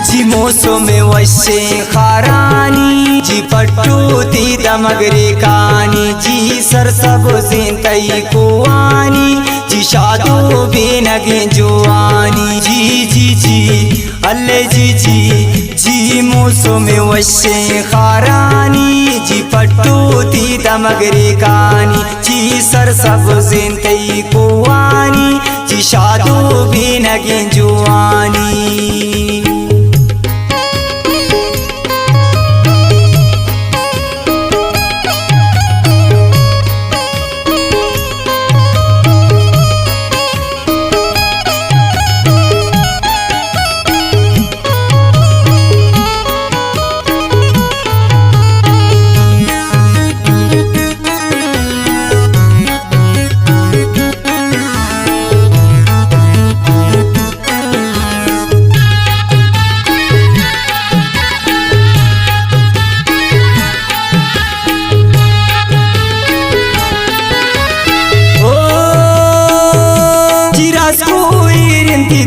जी मौसम में वैसे खारानी जी पट्टू ती दमगरे कानी जी सर सब जिंतई कुआनी जी शादो बेनगे जुआनी जी अल्ले जी मौसम में वैसे खारानी जी पट्टू ती दमगरे कानी जी सर सब जिंतई कुआनी जी शादो बेनगे जुआनी।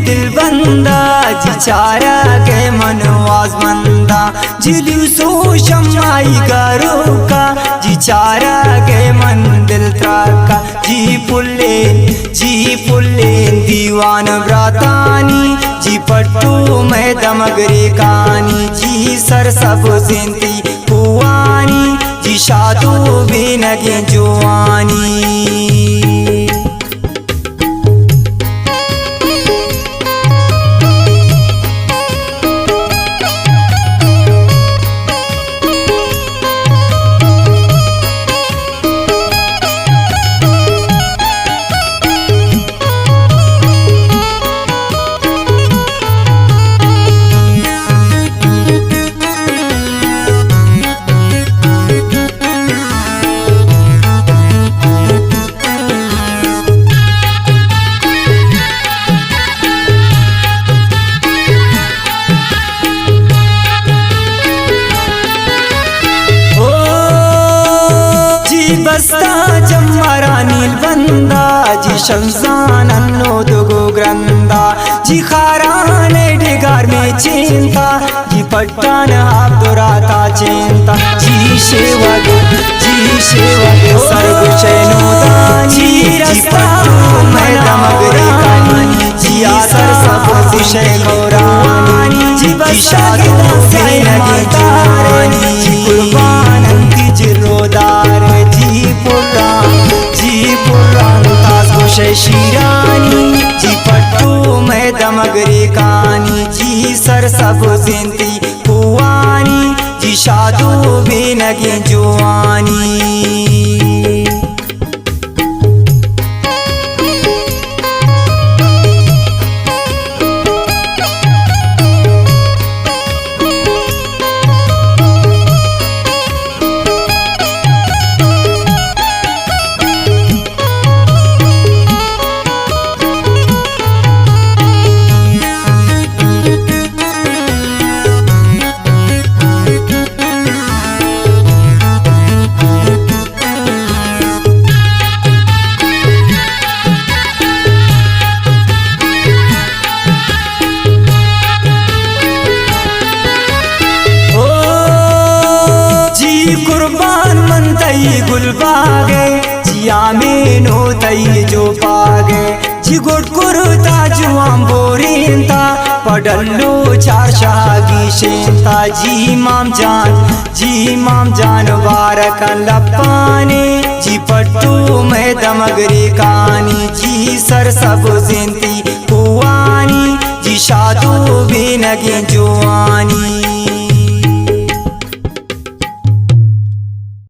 दिल बंदा जी चारा के मनवाज मंदा जिलूसो शमाई करो का जी चारा के मन दिल त्राका जी पुल्ले दीवान ब्रातानी जी पट्टू में दमगरे कानी जी सर सब जिंती कुआनी जी शादो बेनगे जुआनी। बस्ता जम्मारा नील बंदा जी शमशान अन्नो दुगो ग्रंदा जी खाराने डिगार में चिंता जी पट्टान आप दुराता चिंता जी सेवा दो सर्व चैनोदा जी रस्ता मैं दमगरे कानी जी आसर सब विषय गौरानी जी बशाद बेनगे जुआनी जी कुर्बान अंति जिरोदार शिरानी जी पट्टू में दमगरे कानी जी सर सब जिंती कुआनी जी शादो बेनगे जुआनी। कुर्बान मनतई गुलबागे जिया में नोतई जो पागे जी गुड़कुरता जुआम बोरेंता पडल्लो चार शागी शेंता जी माम जान बारक लपाने जी पट्टू में दमगरे कानी जी सर सब जिंती कुआनी जी शादो बेनगे जुआनी।